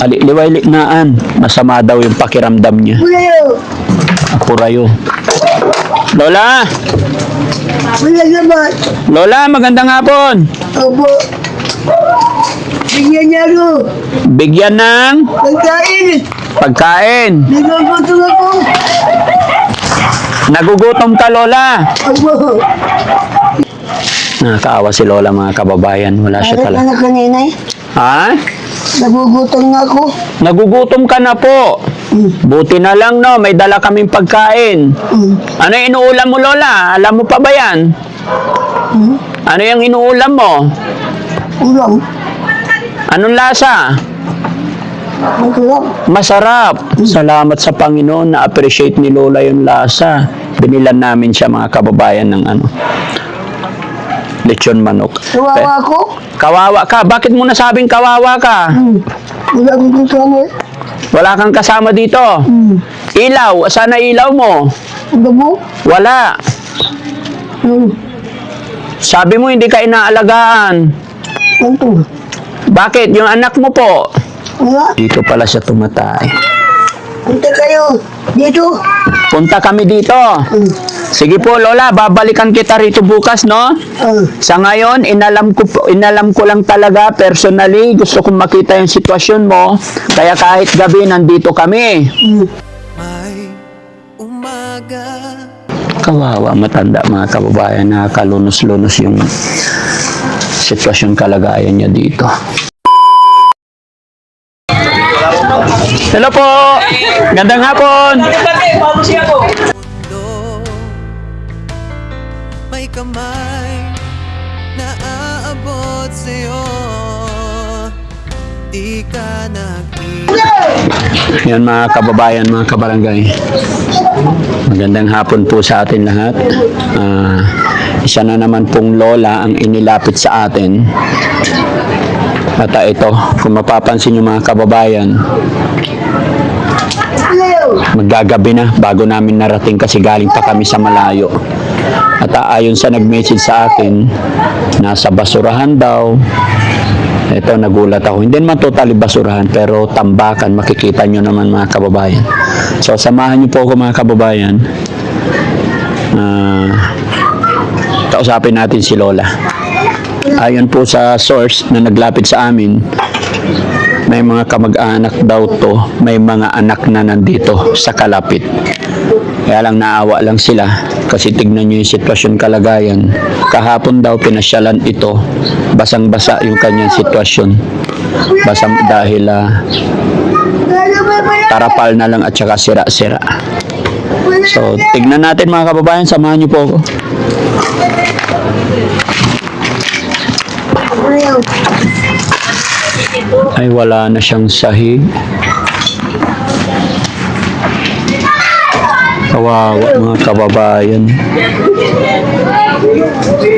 Sa liway-liknaan, masama daw yung pakiramdam niya. Apurayo. Lola! Lola, magandang hapon. Opo. Bigyan niya ako. Bigyan ng Pagkain. pagkain. Nagagutong ako. Nagugutom ka, Lola. Opo. Nakakaawa si Lola, mga kababayan. Wala siya Bakit talaga. anak kanina eh? Ha? Nagugutom na ako. Nagugutom ka na po. Buti na lang, no? May dala kaming pagkain. Ano yung inuulam mo, Lola? Alam mo pa ba yan? Ano yung inuulam mo? Ulam. Anong lasa? Masarap. Masarap. Salamat sa Panginoon. Na-appreciate ni Lola yung lasa. Binilan namin siya, mga kababayan, ng lechon manok. Kawawa ako. Kawawa ka. Bakit mo nasabing kawawa ka? Wala akong kasama eh. Wala kang kasama dito. Ilaw. Sana ilaw mo? Gabo. Wala. Sabi mo hindi ka inaalagaan. Ganto. Bakit? Yung anak mo po. Wala. Dito pala siya tumatay. Punta kayo. Dito. Punta kami dito. Sige po, Lola. Babalikan kita rito bukas, no? Sa ngayon, inalam ko lang talaga personally. Gusto kong makita yung sitwasyon mo. Kaya kahit gabi, nandito kami. May umaga. Kawawa, matanda, mga kababayan. Nakakalunos-lunos yung sitwasyon, kalagayan niya dito. Hello po! Gandang hapon! May kamay na aabot sa'yo. Di ka nag-iwan. Yan, mga kababayan, mga kabarangay. Magandang hapon po sa atin lahat. Isa na naman pong lola ang inilapit sa atin. At ito, kung mapapansin nyo, mga kababayan, maggagabi na bago namin narating kasi galing pa kami sa malayo. At ayon sa nag-message sa akin, nasa basurahan daw. Ito, nagulat ako. Hindi naman totally basurahan, pero tambakan, makikita nyo naman, mga kababayan. So, samahan nyo po ako, mga kababayan. Kausapin natin si Lola. Ayon po sa source na naglapit sa amin, may mga kamag-anak daw to, may mga anak na nandito sa kalapit. Kaya lang naawa lang sila kasi tignan nyo yung sitwasyon, kalagayan. Kahapon daw pinasyalan ito, basang-basa yung kanyang sitwasyon. Basang dahil tarapal na lang at saka sira-sira. So, tignan natin, mga kababayan, samahan nyo po ako. Ay, wala na siyang sahig. Kawawa, mga kababayan.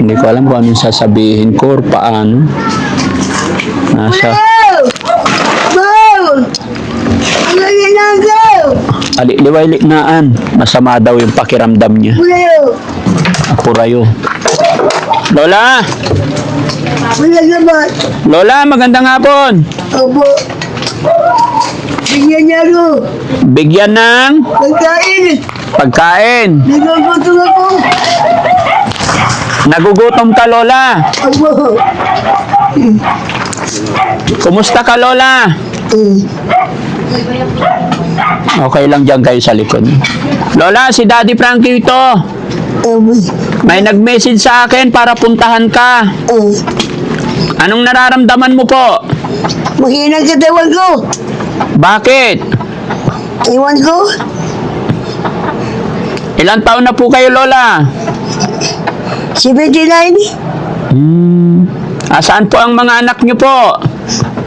Hindi ko alam kung anong sasabihin ko or paano. Nasa liway-liknaan, masama daw yung pakiramdam niya. Apurayo. Lola! Lola, magandang hapon. Opo. Bigyan niya ako. Bigyan ng Pagkain. pagkain. Nagagutong ako. Nagugutom ka, Lola. Opo. Kumusta ka, Lola? Okay lang dyan kayo sa likod. Lola, si Daddy Frankie ito. May nag-message sa akin para puntahan ka. Anong nararamdaman mo po? Mahinang katawan ko. Bakit? Iwan ko. Ilang taon na po kayo, Lola? 79. Saan po ang mga anak nyo po?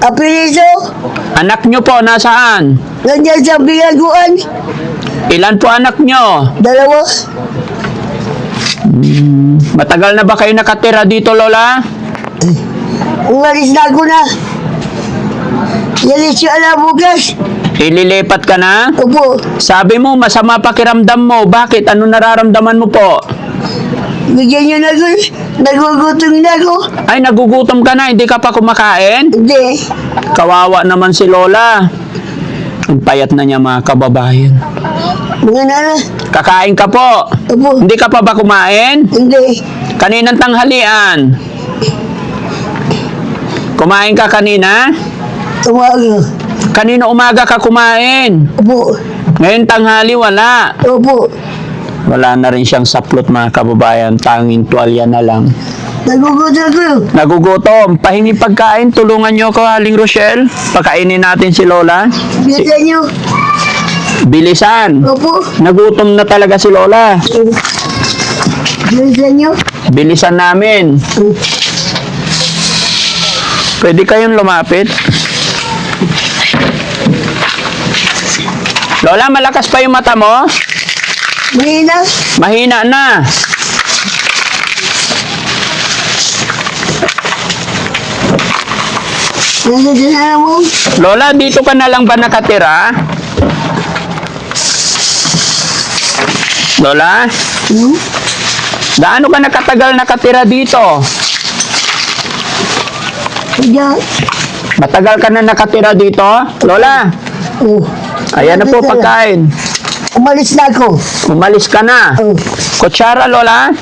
Apelido. Anak nyo po, nasaan? Nandiyan sa bilaguan. Ilan po anak nyo? 2. Matagal na ba kayo nakatira dito, Lola? Umalis na ako na. Yalis yung bukas. Ililipat ka na? Opo. Sabi mo, masama pakiramdam mo. Bakit? Ano nararamdaman mo po? Bigyan niyo na ako. Nagugutom na ako. Ay, nagugutom ka na, hindi ka pa kumakain? Hindi. Kawawa naman si Lola. Ang payat na niya mga kababayan. Mga nana. Kakain ka po. Opo. Hindi ka pa ba kumain? Hindi. Kaninang tanghalian? Kumain ka kanina? Umaga. Kanina umaga ka kumain. Opo. Ngayon tanghali wala. Opo. Wala na rin siyang saplot mga kababayan. Tanging tuwalya na lang. Nagugutom ako. Nagugutom. Pahingi pagkain. Tulungan niyo ako, Aling Rochelle. Pagkainin natin si Lola. Bigyan niyo. Bilisan. Opo. Nagutom na talaga si Lola. Bigyan niyo. Bilisan namin. Pwede kayong lumapit? Lola, malakas pa yung mata mo? Mahina. Mahina na. Nandito na mo. Lola, dito ka na lang ba nakatira? Lola, gaano ka nakatagal nakatira dito? Diyan. Matagal ka na nakatira dito? Lola, Oh. ayan na po pagkain. Umalis na ako. Umalis ka na. Oh. Kutsara, Lola.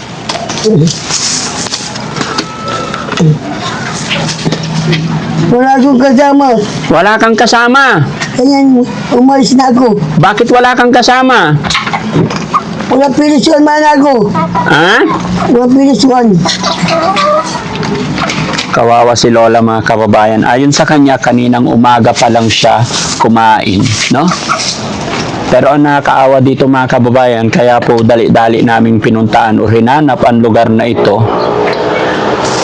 Wala akong kasama. Wala kang kasama. Ayan, umalis na ako. Bakit wala kang kasama? Wala pilisuan man ako. Ha? Wala pilisuan. Kawawa si Lola mga kababayan. Ayon sa kanya, kaninang umaga pa lang siya kumain, no? Pero ang nakakaawa dito mga kababayan, kaya po dali-dali naming pinuntaan o hinanap ang lugar na ito.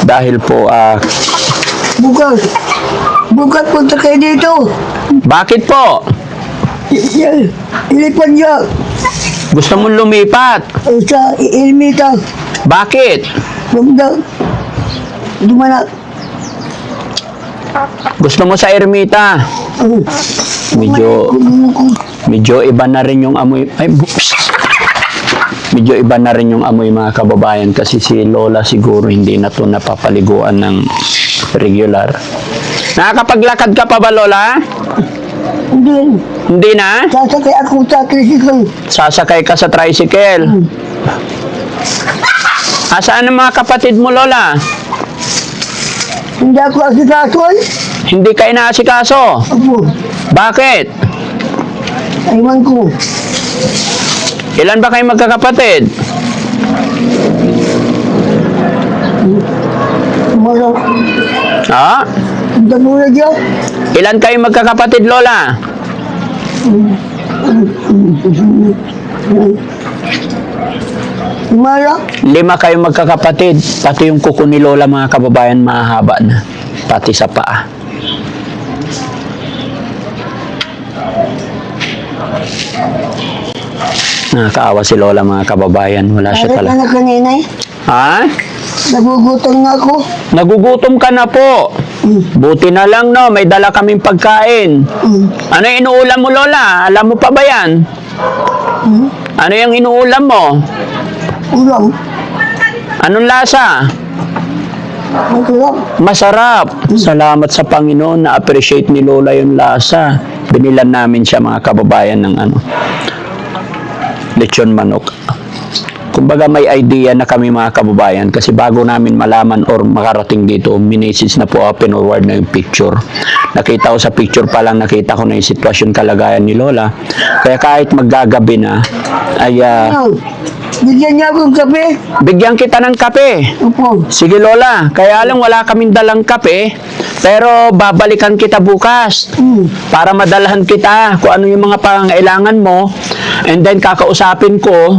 Dahil po, Bukas. Bukas punta kayo dito. bakit po? Ilipan niya. Gusto mong lumipat? Sa Ilmita. Bakit? Dumana. Gusto mo sa ermita? Medyo iba na rin yung amoy. Ay, medyo iba na rin yung amoy mga kababayan kasi si Lola siguro hindi na to napapaliguan ng regular. Nakakapaglakad ka pa ba, Lola? Hindi. Hindi na? Sasakay ako sa tricycle. Sasakay ka sa tricycle. Asaan ang mga kapatid mo, Lola? Hindi ako asikason. Hindi ka inaasikaso. Opo. Bakit? Aywan ko. Ilan ba kayo magkakapatid? Mara. Ha? Punta muna dyan. Ilan kayo magkakapatid, Lola? Mara. 5 kayo magkakapatid. Pati yung kuko ni Lola mga kababayan mahaba na. Pati sa paa. Nakakaawa si Lola mga kababayan. Wala siya Bakit talaga. na kanina eh? Ha? Nagugutom nga ako. Nagugutom ka na po. Buti na lang no, may dala kaming pagkain. Ano yung inuulam mo, Lola? Alam mo pa ba yan? Ano yung inuulam mo? Ulam. Anong lasa? Masarap. Masarap. Salamat sa Panginoon. Na-appreciate ni Lola yung lasa. Binilan namin siya mga kababayan ng lechon manok. Kumbaga may idea na kami mga kababayan kasi bago namin malaman or makarating dito, minessage na po pinorward na yung picture. Nakita ko sa picture pa lang, nakita ko na yung sitwasyon kalagayan ni Lola. Kaya kahit maggagabi na, ay Bigyan niya akong kape. bigyan kita ng kape. Opo. Sige Lola, kaya lang wala kaming dalang kape, pero babalikan kita bukas para madalhan kita kung ano yung mga pangailangan mo, and then kakausapin ko.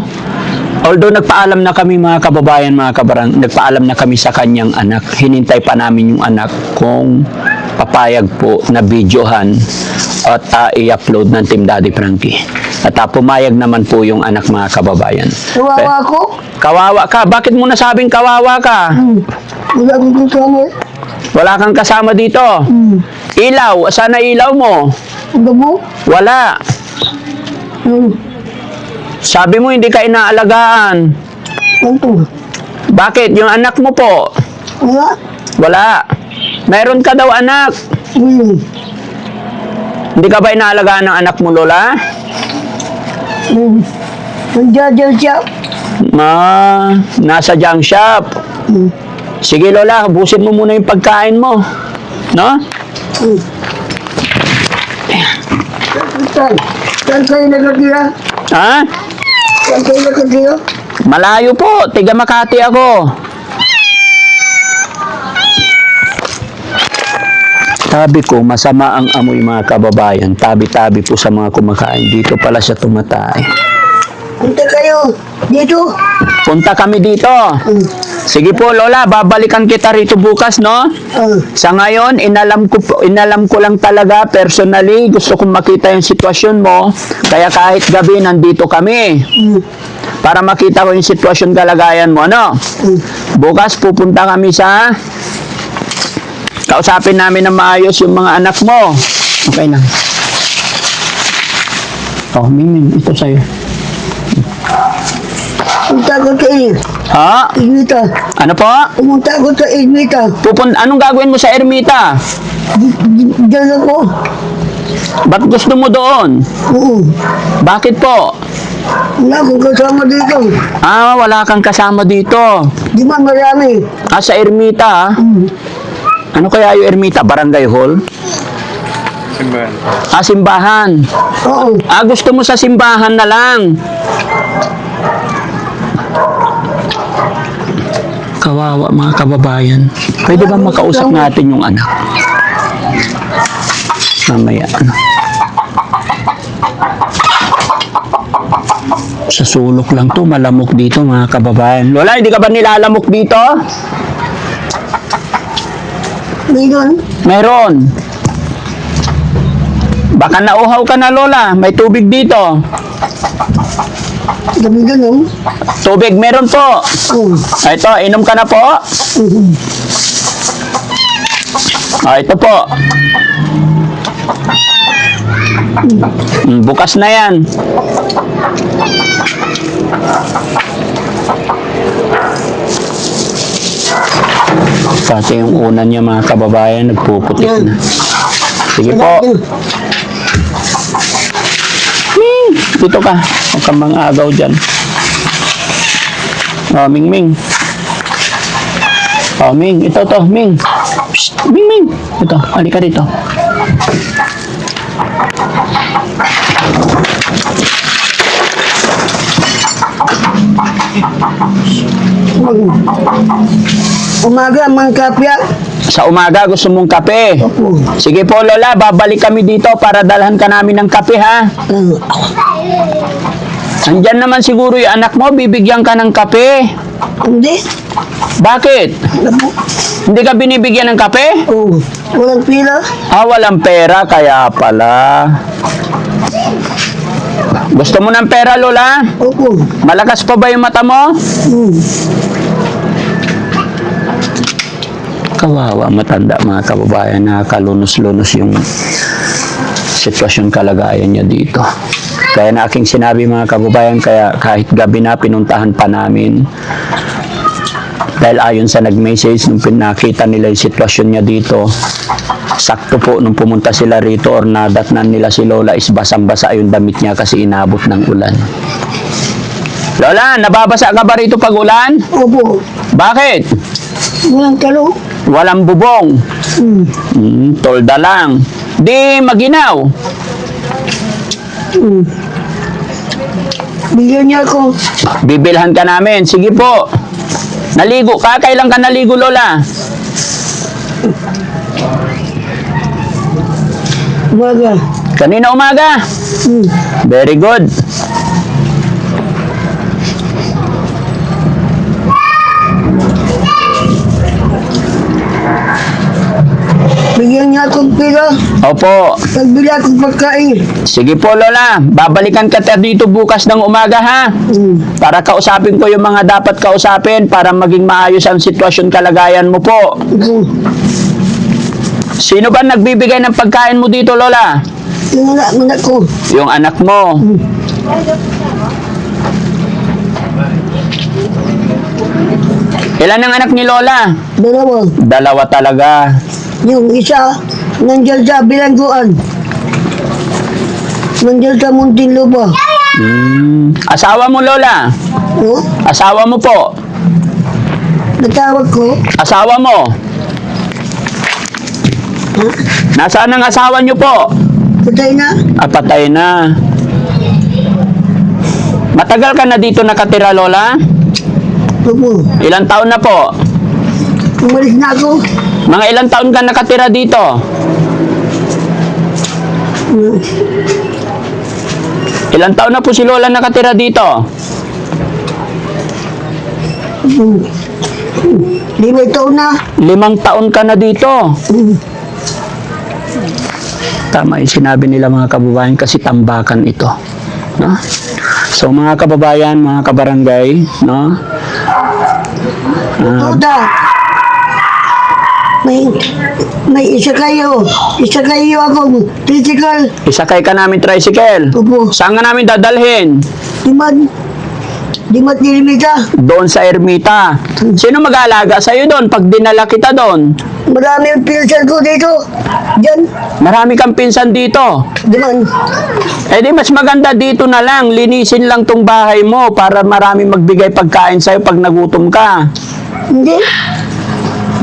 Although nagpaalam na kami mga kababayan, mga kabarang, nagpaalam na kami sa kanyang anak. Hinintay pa namin yung anak kung papayag po na videohan at i-upload ng Team Daddy Frankie. At pumayag naman po yung anak mga kababayan. Kawawa ako. Kawawa ka? Bakit mo nasabing kawawa ka? Wala akong kasama. Wala kang kasama dito. Ilaw, sana ilaw mo? Gabo. Wala. Sabi mo hindi ka inaalagaan. Ganto. Bakit? Yung anak mo po? Wala. Wala. Meron ka daw anak. Hindi ka ba inaalagaan ng anak mo, Lola? Nandiyan siya. Nasa junk shop. Sige, Lola, busin mo muna yung pagkain mo. No? Saan kayo nakatira? Ha? Saan kayo nakatira? Malayo po. Tiga Makati ako. Sabi ko, masama ang amoy mga kababayan. Tabi-tabi po sa mga kumakain. Dito pala siya tumatay. Punta kayo dito. Punta kami dito. Sige po, Lola, babalikan kita rito bukas, no? Sa ngayon, inalam ko lang talaga personally, gusto kong makita yung sitwasyon mo. Kaya kahit gabi, nandito kami. Para makita ko yung sitwasyon kalagayan mo, no? Bukas, pupunta kami sa... Kausapin namin na maayos yung mga anak mo. Okay lang. Oh, Mimim, ito sa'yo. Punta ko sa inyo. Ha? Ermita. Ano po? Pumunta ko sa Ermita. Anong gagawin mo sa ermita? Diyan ako. Ba't gusto mo doon? Oo. Bakit po? Wala akong kasama dito. Wala kang kasama dito. Di ba marami? Sa ermita, ha? Ano kaya yung ermita? Barangay hall? Simbahan. Simbahan. Oo. Gusto mo sa simbahan na lang. Kawawa mga kababayan. Pwede ba makausap natin yung anak? Mamaya, ano? Sa sulok lang to, malamok dito mga kababayan. Lola, hindi ka ba nilalamok dito? Mayroon. Meron. Baka nauhaw ka na, Lola. May tubig dito. Dami ganun. Tubig, meron po. Oo. Ito, inom ka na po. Ito po. Bukas na yan. Pati yung unan niya mga kababayan, nagpuputik na. Sige po. Ming, dito ka. Huwag kang mga agaw dyan. Ming, Ming. Ming, ito to, Ming. Psst, Ming, Ming. Ito, halika dito. Umaga, mga kapya. Sa umaga, gusto mong kape. Opo. Sige po, Lola, babalik kami dito para dalhan ka namin ng kape, ha? Andyan naman siguro yung anak mo, bibigyan ka ng kape. Hindi. Bakit? Hindi ka binibigyan ng kape? Oo. Walang pila. Walang pera, kaya pala. Gusto mo ng pera, Lola? Opo. Malakas pa ba yung mata mo? Kawawa, matanda mga kababayan, nakakalunos-lunos yung sitwasyon kalagayan niya dito. Kaya na aking sinabi mga kababayan, kaya kahit gabi na pinuntahan pa namin. Dahil ayon sa nag-message, nung pinakita nila yung sitwasyon niya dito, sakto po nung pumunta sila rito or nadatnan nila si Lola is basang-basa yung damit niya kasi inabot ng ulan. Lola, nababasa ka ba rito pag ulan? Opo. Bakit? Walang talo. Walang bubong. Tolda lang. Di maginaw. Bigyan niya ako. Bibilhan ka namin. Sige po. Naligo ka? Kailan ka naligo, Lola? Umaga. Kanina umaga. Very good. Bigyan niya akong pila. Opo. Pagbili akong pagkain. Sige po, Lola. Babalikan ka dito bukas ng umaga, ha? Para kausapin ko yung mga dapat kausapin para maging maayos ang sitwasyon kalagayan mo po. Sino ba nagbibigay ng pagkain mo dito, Lola? Yung anak ko. Yung anak mo. Ilan ang anak ni Lola? Dalawa. Dalawa talaga. Yung isa, nandiyan sa bilangguan. Nandiyan sa Muntinlupa. Asawa mo, Lola? Oh, Asawa mo po? natawag ko. Asawa mo? Nasaan ang asawa niyo po? Patay na. Patay na. Matagal ka na dito nakatira, Lola? Opo. Ilang taon na po? Umalis na ako. Mga ilang taon ka nakatira dito? Ilang taon na po si Lola nakatira dito? 5 taon na. 5 taon ka na dito. Tama yung sinabi nila mga kababayan kasi tambakan ito. No? So mga kababayan, mga kabarangay, no? Tuta. May isa kayo. Isa kayo ako. Physical. Isakay ka namin tricycle. Opo. Saan ka namin dadalhin? Dimat nilimita. Doon sa ermita. Sino mag-aalaga sa'yo doon pag dinala kita doon? Marami yung pinsan ko dito. Diyan. Marami kang pinsan dito. Diman. Eh di mas maganda dito na lang. Linisin lang tong bahay mo para marami magbigay pagkain sa'yo pag nagutom ka. Hindi.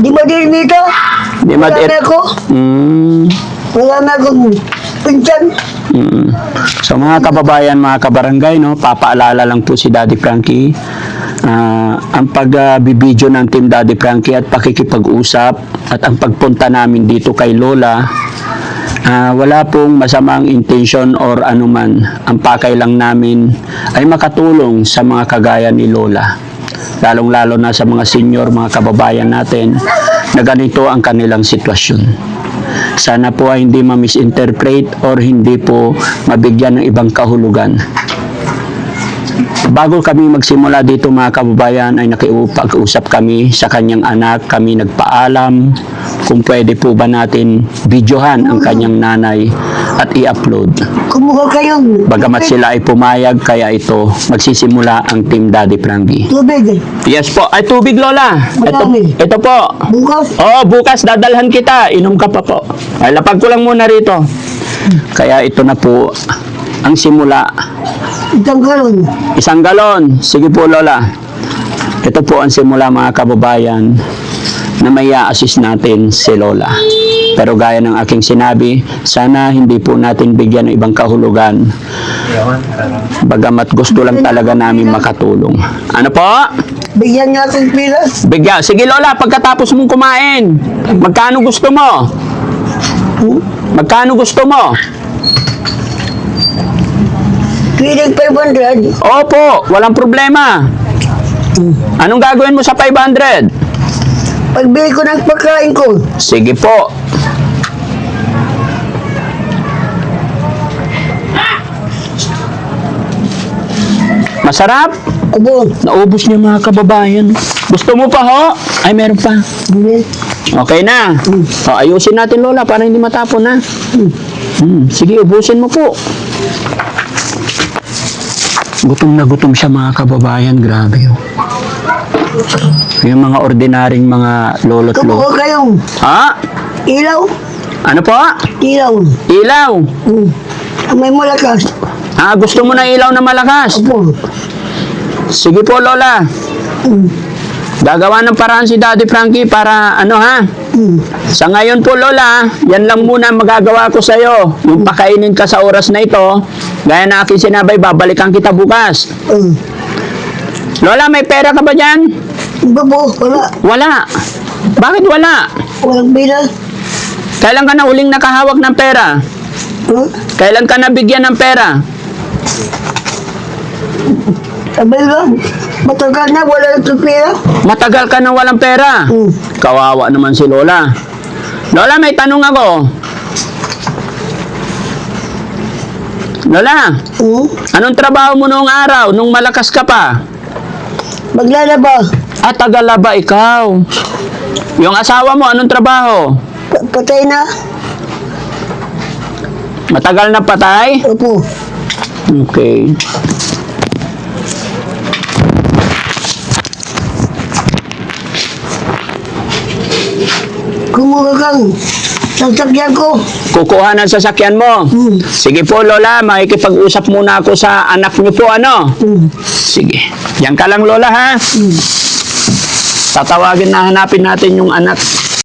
Di mo nilimita. Di Marami ako. Marami akong pinsan. So mga kababayan, mga kabarangay, no, papaalala lang po si Daddy Frankie. Ang pagbibideo ng Team Daddy Frankie at pakikipag-usap at ang pagpunta namin dito kay Lola, wala pong masamang intention or anuman. Ang pakay lang namin ay makatulong sa mga kagaya ni Lola, lalong-lalo na sa mga senior, mga kababayan natin na ganito ang kanilang sitwasyon. Sana po ay hindi ma-misinterpret or hindi po mabigyan ng ibang kahulugan. Bago kami magsimula dito mga kababayan ay nakipag-usap kami sa kanyang anak. Kami nagpaalam kung pwede po ba natin videohan ang kanyang nanay at i-upload. Kumuha kayo. Bagamat sila ay pumayag, kaya ito magsisimula ang Team Daddy Frankie. Tubig. Yes po. Ay, tubig, Lola. Marami. Ito po. Bukas. Oo, bukas dadalhan kita. Inom ka pa po. Ay, lapag ko lang muna rito. Kaya ito na po ang simula. Isang galon. 1 galon. Sige po, Lola. Ito po ang simula, mga kababayan, na may i-assist natin si Lola. Pero gaya ng aking sinabi, sana hindi po natin bigyan ng ibang kahulugan. Bagamat gusto lang talaga namin makatulong. Ano po? Bigyan niya akong pila. Bigyan. Sige, Lola, pagkatapos mong kumain, magkano gusto mo? Magkano gusto mo? Piling 500. Opo, walang problema. Anong gagawin mo sa 500? Pagbili ko ng pagkain ko. Sige po. Masarap? Abo. Naubos niya mga kababayan. Gusto mo pa ho? Ay, meron pa. Bili. Okay na. O, ayusin natin, Lola, para hindi matapon na. Sige, ubusin mo po. Gutom na gutom siya mga kababayan. Grabe yun. Yung mga ordinaryong mga lolo't Kumuha lolo. kayong Ha? ilaw. Ano po? Ilaw. Ilaw. May malakas. Gusto mo ng ilaw na malakas? Opo. Sige po, Lola. Gagawa ng paraan si Daddy Frankie para ano ha? Sa ngayon po, Lola, yan lang muna magagawa ko sa'yo. Yung pakainin ka sa oras na ito, gaya na aking sinabay, babalikan kita bukas. Lola, may pera ka ba dyan? Babo. Wala. Wala. Bakit wala? Walang bila. Kailan ka na huling nakahawak ng pera? Kailan ka nabigyan ng pera? Sabay lang. Matagal na. Wala ng pila. Matagal ka na walang pera. Kawawa naman si Lola. Lola, may tanong ako. Lola, anong trabaho mo noong araw, nung malakas ka pa? Maglalaba. Tagalaba ikaw. Yung asawa mo, anong trabaho? Patay na. Matagal na patay? Opo. Okay. kumuha kang sasakyan ko. Kukuha ng sasakyan mo. Sige po, Lola. Makikipag-usap muna ako sa anak niyo po, ano? Sige. Yan ka lang, Lola, ha? Tatawagin na hanapin natin yung anak.